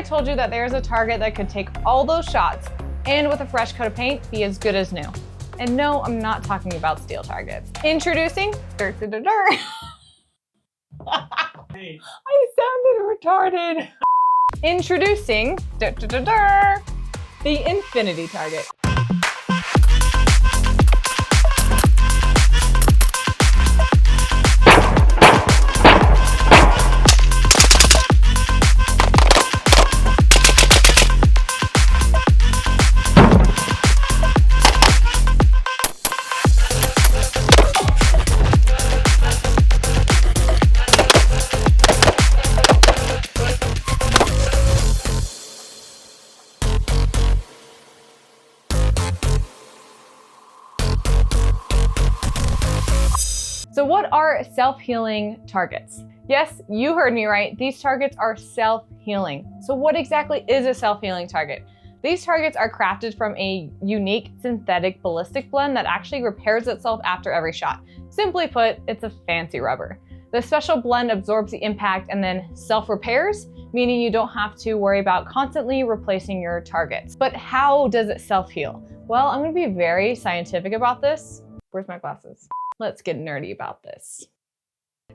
told you that there's a target that could take all those shots and with a fresh coat of paint be as good as new. And no, I'm not talking about steel targets. Introducing, I sounded retarded. Introducing, the infinity target. So what are self-healing targets? Yes, you heard me right. These targets are self-healing. So what exactly is a self-healing target? These targets are crafted from a unique synthetic ballistic blend that actually repairs itself after every shot. Simply put, it's a fancy rubber. The special blend absorbs the impact and then self-repairs, meaning you don't have to worry about constantly replacing your targets. But how does it self-heal? Well, I'm gonna be very scientific about this. Where's my glasses? Let's get nerdy about this.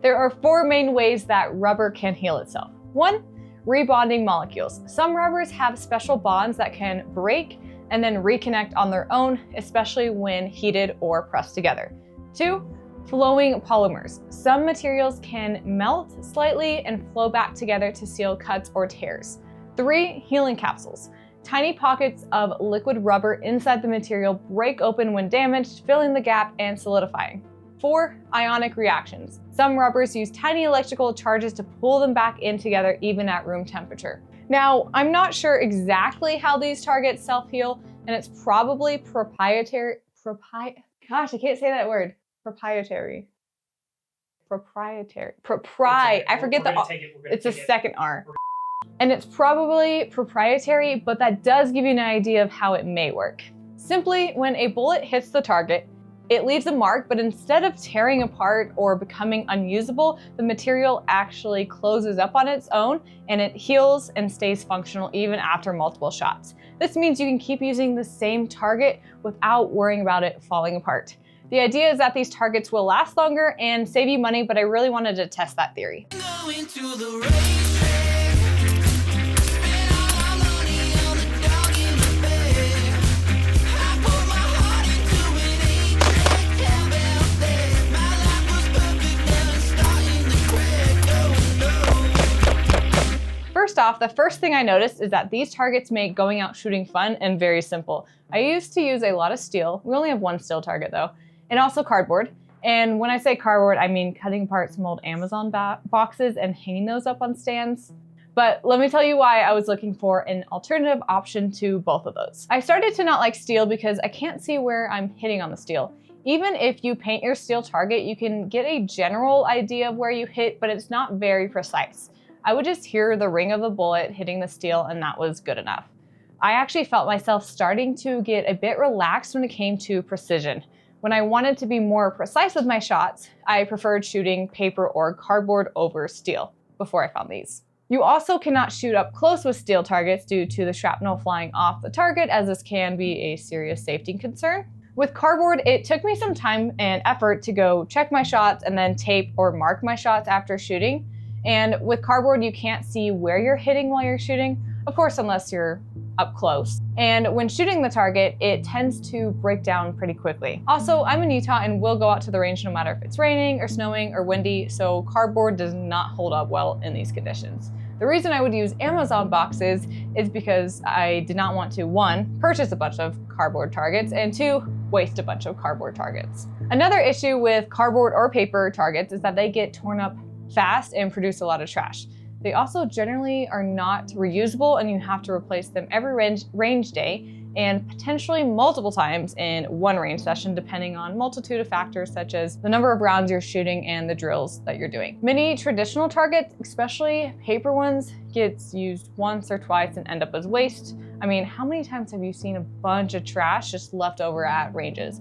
There are 4 main ways that rubber can heal itself. 1, rebonding molecules. Some rubbers have special bonds that can break and then reconnect on their own, especially when heated or pressed together. 2, flowing polymers. Some materials can melt slightly and flow back together to seal cuts or tears. 3, healing capsules. Tiny pockets of liquid rubber inside the material break open when damaged, filling the gap and solidifying. 4, ionic reactions. Some rubbers use tiny electrical charges to pull them back in together even at room temperature. Now, I'm not sure exactly how these targets self-heal, and it's probably proprietary. Gosh, I can't say that word. Proprietary. I forget it's a second R. And it's probably proprietary, but that does give you an idea of how it may work. Simply, when a bullet hits the target, it leaves a mark, but instead of tearing apart or becoming unusable, the material actually closes up on its own and it heals and stays functional even after multiple shots. This means you can keep using the same target without worrying about it falling apart. The idea is that these targets will last longer and save you money, but I really wanted to test that theory. First off, the first thing I noticed is that these targets make going out shooting fun and very simple. I used to use a lot of steel. We only have 1 steel target though, and also cardboard. And when I say cardboard, I mean cutting apart some old Amazon boxes and hanging those up on stands. But let me tell you why I was looking for an alternative option to both of those. I started to not like steel because I can't see where I'm hitting on the steel. Even if you paint your steel target, you can get a general idea of where you hit, but it's not very precise. I would just hear the ring of the bullet hitting the steel and that was good enough. I actually felt myself starting to get a bit relaxed when it came to precision. When I wanted to be more precise with my shots, I preferred shooting paper or cardboard over steel before I found these. You also cannot shoot up close with steel targets due to the shrapnel flying off the target, as this can be a serious safety concern. With cardboard, it took me some time and effort to go check my shots and then tape or mark my shots after shooting. And with cardboard, you can't see where you're hitting while you're shooting, of course, unless you're up close. And when shooting the target, it tends to break down pretty quickly. Also, I'm in Utah and will go out to the range no matter if it's raining or snowing or windy, so cardboard does not hold up well in these conditions. The reason I would use Amazon boxes is because I did not want to, 1, purchase a bunch of cardboard targets, and 2, waste a bunch of cardboard targets. Another issue with cardboard or paper targets is that they get torn up fast and produce a lot of trash. They also generally are not reusable and you have to replace them every range day and potentially multiple times in one range session, depending on multitude of factors such as the number of rounds you're shooting and the drills that you're doing. Many traditional targets, especially paper ones, gets used once or twice and end up as waste. I mean, how many times have you seen a bunch of trash just left over at ranges?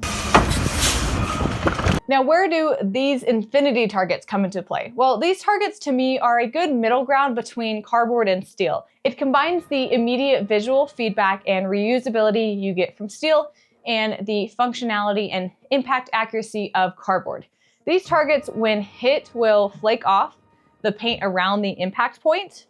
Now, where do these infinity targets come into play? Well, these targets to me are a good middle ground between cardboard and steel. It combines the immediate visual feedback and reusability you get from steel and the functionality and impact accuracy of cardboard. These targets, when hit, will flake off the paint around the impact point,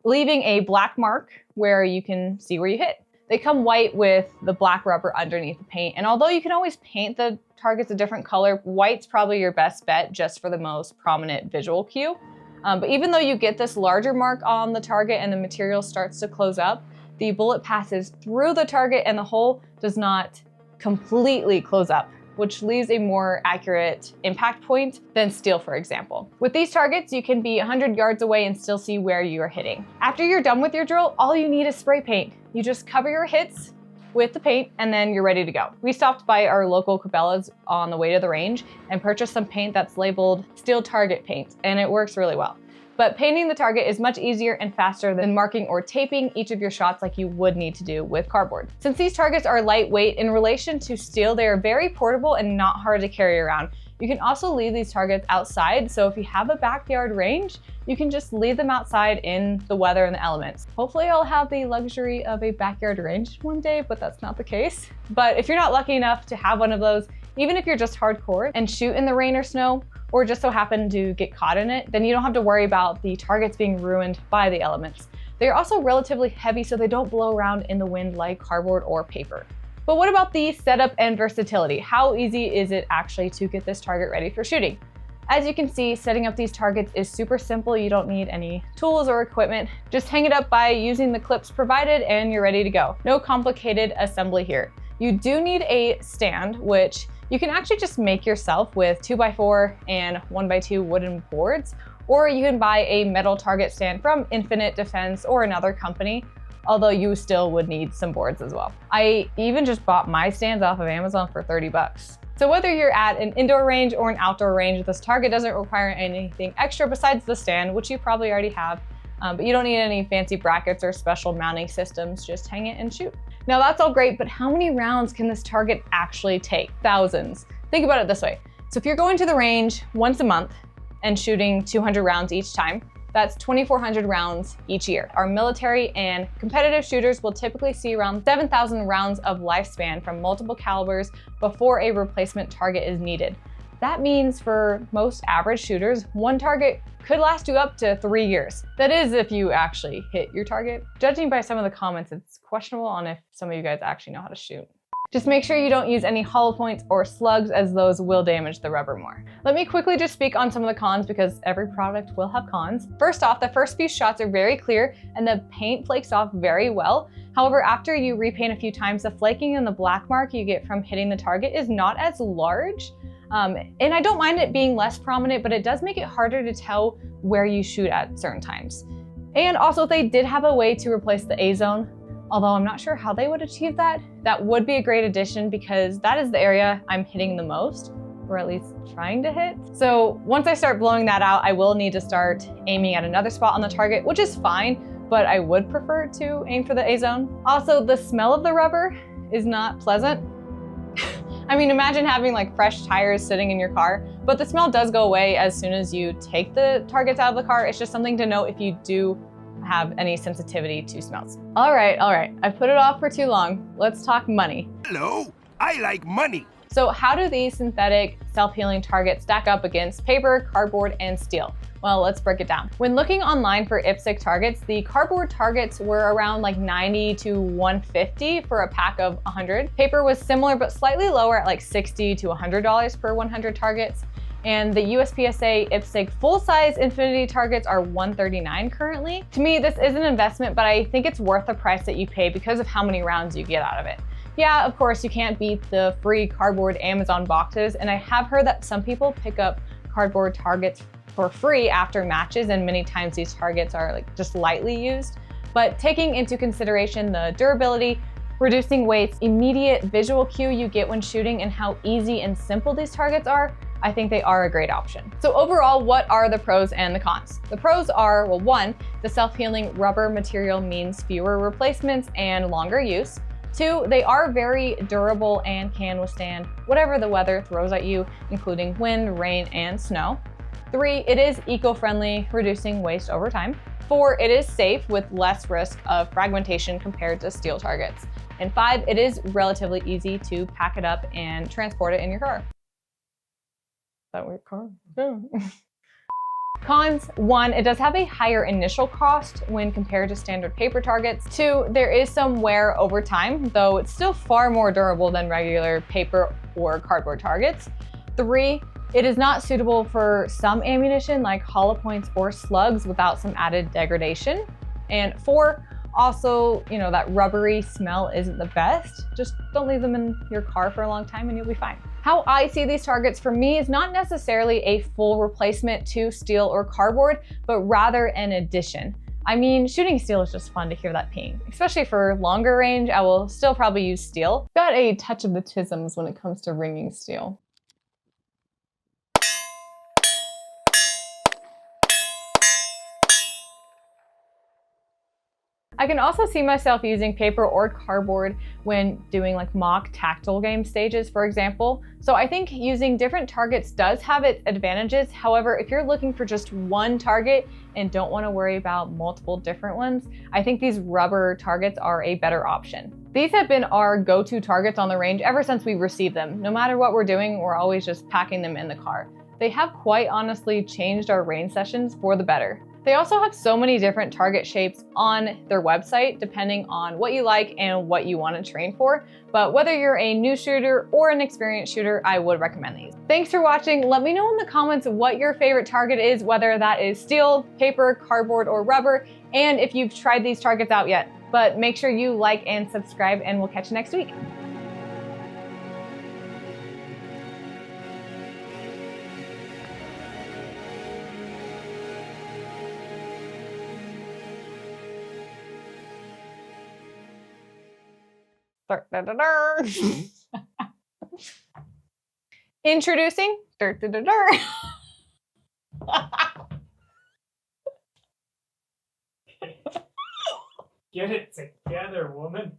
leaving a black mark where you can see where you hit. They come white with the black rubber underneath the paint, and although you can always paint the targets a different color, white's probably your best bet just for the most prominent visual cue. But even though you get this larger mark on the target and the material starts to close up, the bullet passes through the target and the hole does not completely close up, which leaves a more accurate impact point than steel, for example. With these targets, you can be 100 yards away and still see where you are hitting. After you're done with your drill, all you need is spray paint. You just cover your hits with the paint and then you're ready to go. We stopped by our local Cabela's on the way to the range and purchased some paint that's labeled steel target paint, and it works really well. But painting the target is much easier and faster than marking or taping each of your shots like you would need to do with cardboard. Since these targets are lightweight in relation to steel, they are very portable and not hard to carry around. You can also leave these targets outside, so if you have a backyard range, you can just leave them outside in the weather and the elements. Hopefully I'll have the luxury of a backyard range one day, but that's not the case. But if you're not lucky enough to have one of those, even if you're just hardcore and shoot in the rain or snow, or just so happen to get caught in it, then you don't have to worry about the targets being ruined by the elements. They're also relatively heavy, so they don't blow around in the wind like cardboard or paper. But what about the setup and versatility? How easy is it actually to get this target ready for shooting? As you can see, setting up these targets is super simple. You don't need any tools or equipment. Just hang it up by using the clips provided and you're ready to go. No complicated assembly here. You do need a stand, which you can actually just make yourself with 2x4 and 1x2 wooden boards, or you can buy a metal target stand from Infinite Defense or another company, although you still would need some boards as well. I even just bought my stands off of Amazon for 30 bucks. So whether you're at an indoor range or an outdoor range, this target doesn't require anything extra besides the stand, which you probably already have, but you don't need any fancy brackets or special mounting systems. Just hang it and shoot. Now that's all great, but how many rounds can this target actually take? Thousands. Think about it this way. So if you're going to the range once a month and shooting 200 rounds each time, that's 2,400 rounds each year. Our military and competitive shooters will typically see around 7,000 rounds of lifespan from multiple calibers before a replacement target is needed. That means for most average shooters, one target could last you up to 3 years. That is if you actually hit your target. Judging by some of the comments, it's questionable on if some of you guys actually know how to shoot. Just make sure you don't use any hollow points or slugs, as those will damage the rubber more. Let me quickly just speak on some of the cons, because every product will have cons. First off, the first few shots are very clear and the paint flakes off very well. However, after you repaint a few times, the flaking and the black mark you get from hitting the target is not as large. And I don't mind it being less prominent, but it does make it harder to tell where you shoot at certain times. And also, if they did have a way to replace the A-zone, although I'm not sure how they would achieve that, that would be a great addition, because that is the area I'm hitting the most, or at least trying to hit. So once I start blowing that out, I will need to start aiming at another spot on the target, which is fine, but I would prefer to aim for the A-zone. Also, the smell of the rubber is not pleasant. I mean, imagine having like fresh tires sitting in your car, but the smell does go away as soon as you take the targets out of the car. It's just something to note if you do have any sensitivity to smells. All right, I've put it off for too long. Let's talk money. Hello, I like money. So how do these synthetic self-healing targets stack up against paper, cardboard, and steel? Well, let's break it down. When looking online for IPSC targets, the cardboard targets were around like 90 to 150 for a pack of 100. Paper was similar, but slightly lower at like $60 to $100 per 100 targets. And the USPSA IPSC full-size infinity targets are $139 currently. To me, this is an investment, but I think it's worth the price that you pay because of how many rounds you get out of it. Yeah, of course, you can't beat the free cardboard Amazon boxes, and I have heard that some people pick up cardboard targets for free after matches, and many times these targets are like just lightly used. But taking into consideration the durability, reducing weights, immediate visual cue you get when shooting, and how easy and simple these targets are, I think they are a great option. So overall, what are the pros and the cons? The pros are, well, one, the self-healing rubber material means fewer replacements and longer use. 2, they are very durable and can withstand whatever the weather throws at you, including wind, rain, and snow. 3, it is eco-friendly, reducing waste over time. 4, it is safe with less risk of fragmentation compared to steel targets. And 5, it is relatively easy to pack it up and transport it in your car. Is that your car? Yeah. Cons: 1, it does have a higher initial cost when compared to standard paper targets. 2, there is some wear over time, though it's still far more durable than regular paper or cardboard targets. 3, it is not suitable for some ammunition like hollow points or slugs without some added degradation. And 4, also, that rubbery smell isn't the best. Just don't leave them in your car for a long time and you'll be fine. How I see these targets for me is not necessarily a full replacement to steel or cardboard, but rather an addition. I mean, shooting steel is just fun to hear that ping. Especially for longer range, I will still probably use steel. Got a touch of the tisms when it comes to ringing steel. I can also see myself using paper or cardboard when doing like mock tactile game stages, for example. So I think using different targets does have its advantages. However, if you're looking for just one target and don't want to worry about multiple different ones, I think these rubber targets are a better option. These have been our go-to targets on the range ever since we received them. No matter what we're doing, we're always just packing them in the car. They have quite honestly changed our range sessions for the better. They also have so many different target shapes on their website, depending on what you like and what you want to train for. But whether you're a new shooter or an experienced shooter, I would recommend these. Thanks for watching. Let me know in the comments what your favorite target is, whether that is steel, paper, cardboard, or rubber, and if you've tried these targets out yet. But make sure you like and subscribe, and we'll catch you next week. Introducing. Get it together, woman.